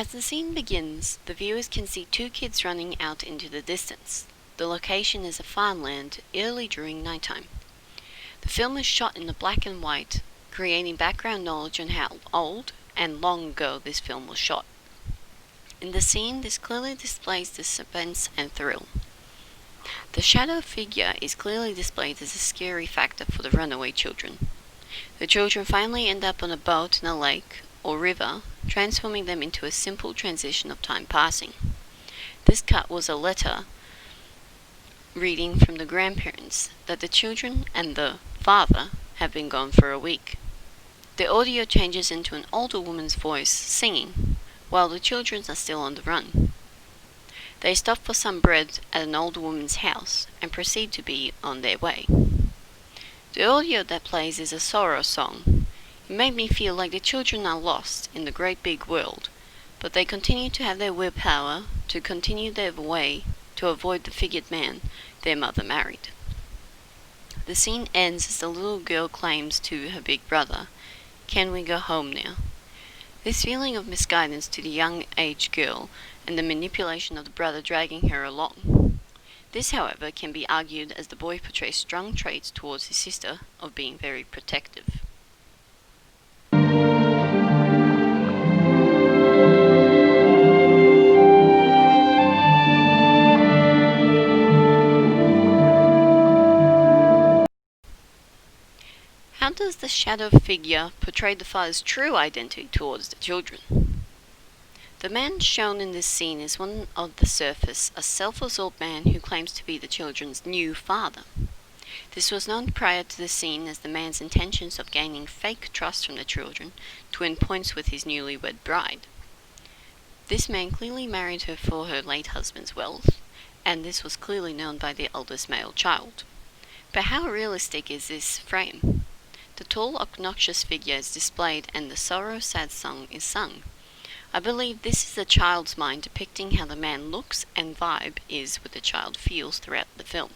As the scene begins, the viewers can see two kids running out into the distance. The location is a farmland early during nighttime. The film is shot in the black and white, creating background knowledge on how old and long ago this film was shot. In the scene, this clearly displays the suspense and thrill. The shadow figure is clearly displayed as a scary factor for the runaway children. The children finally end up on a boat in a lake or river, transforming them into a simple transition of time passing. This cut was a letter reading from the grandparents that the children and the father have been gone for a week. The audio changes into an older woman's voice singing, while the children are still on the run. They stop for some bread at an older woman's house and proceed to be on their way. The audio that plays is a sorrow song. It made me feel like the children are lost in the great big world, but they continue to have their willpower to continue their way to avoid the figured man their mother married. The scene ends as the little girl claims to her big brother, "Can we go home now?" This feeling of misguidance to the young age girl and the manipulation of the brother dragging her along. This, however, can be argued as the boy portrays strong traits towards his sister of being very protective. How does the shadow figure portray the father's true identity towards the children? The man shown in this scene is one on the surface, a self-absorbed man who claims to be the children's new father. This was known prior to the scene as the man's intentions of gaining fake trust from the children to win points with his newlywed bride. This man clearly married her for her late husband's wealth, and this was clearly known by the eldest male child. But how realistic is this frame? The tall, obnoxious figure is displayed and the sorrow-sad song is sung. I believe this is the child's mind depicting how the man looks and vibe is what the child feels throughout the film.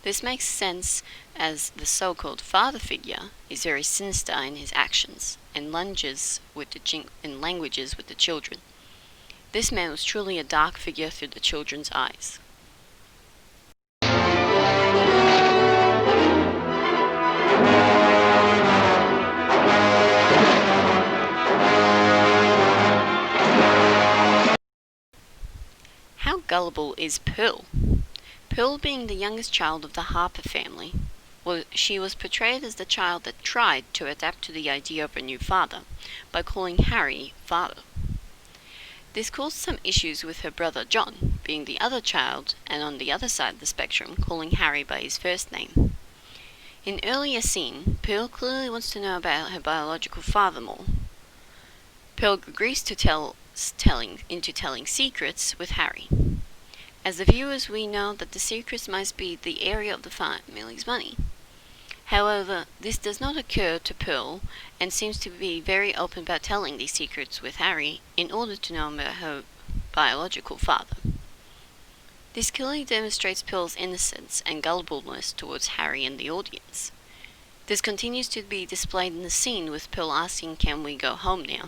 This makes sense as the so-called father figure is very sinister in his actions and languages with the children. This man was truly a dark figure through the children's eyes. How gullible is Pearl? Pearl, being the youngest child of the Harper family, she was portrayed as the child that tried to adapt to the idea of a new father by calling Harry father. This caused some issues with her brother John, being the other child and on the other side of the spectrum, calling Harry by his first name. In earlier scene, Pearl clearly wants to know about her biological father more. Pearl agrees to telling secrets with Harry. As the viewers, we know that the secrets must be the area of the family's money. However, this does not occur to Pearl and seems to be very open about telling these secrets with Harry in order to know about her biological father. This clearly demonstrates Pearl's innocence and gullibleness towards Harry and the audience. This continues to be displayed in the scene with Pearl asking, "Can we go home now?"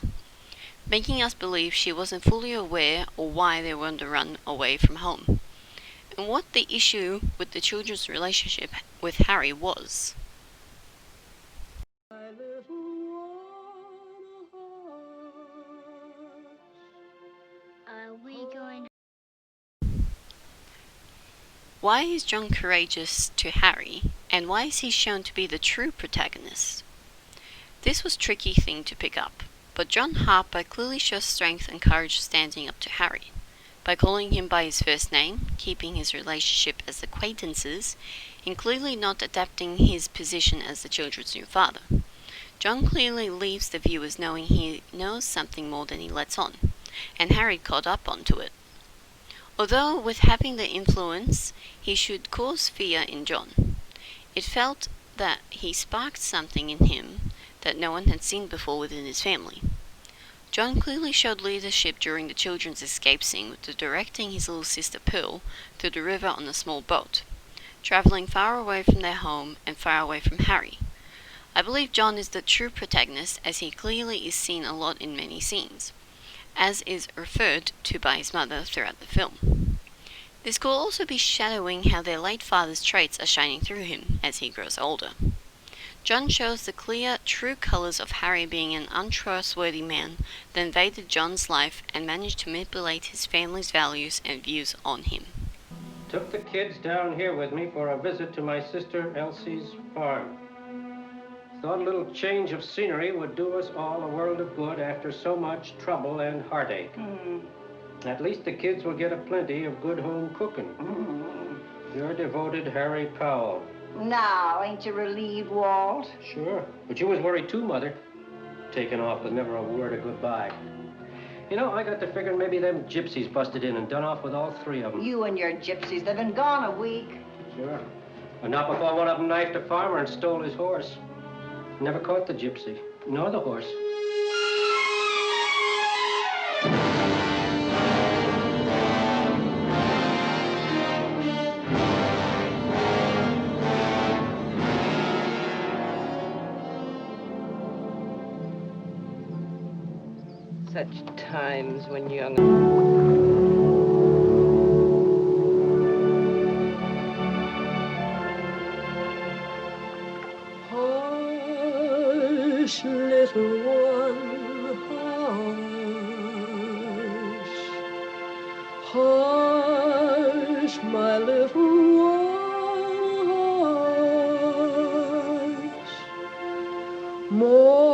making us believe she wasn't fully aware or why they were on the run away from home, and what the issue with the children's relationship with Harry was. Why is John courageous to Harry, and why is he shown to be the true protagonist? This was a tricky thing to pick up, but John Harper clearly shows strength and courage standing up to Harry. By calling him by his first name, keeping his relationship as acquaintances, and clearly not adapting his position as the children's new father. John clearly leaves the viewers knowing he knows something more than he lets on, and Harry caught up onto it. Although with having the influence, he should cause fear in John. It felt that he sparked something in him that no one had seen before within his family. John clearly showed leadership during the children's escape scene with directing his little sister Pearl through the river on a small boat, travelling far away from their home and far away from Harry. I believe John is the true protagonist as he clearly is seen a lot in many scenes. as is referred to by his mother throughout the film. This could also be shadowing how their late father's traits are shining through him as he grows older. John shows the clear, true colours of Harry being an untrustworthy man that invaded John's life and managed to manipulate his family's values and views on him. Took the kids down here with me for a visit to my sister Elsie's farm. Thought a little change of scenery would do us all a world of good after so much trouble and heartache. At least the kids will get a plenty of good home cooking. Your devoted Harry Powell. Now, ain't you relieved, Walt? Sure, but you was worried too, Mother. Taking off with never a word of goodbye. You know, I got to figuring maybe them gypsies busted in and done off with all three of them. You and your gypsies, they've been gone a week. Sure. But not before one of them knifed a farmer and stole his horse. Never caught the gypsy, nor the horse. Such times when young. Hush, little one, hush. Hush, my little one, hush. More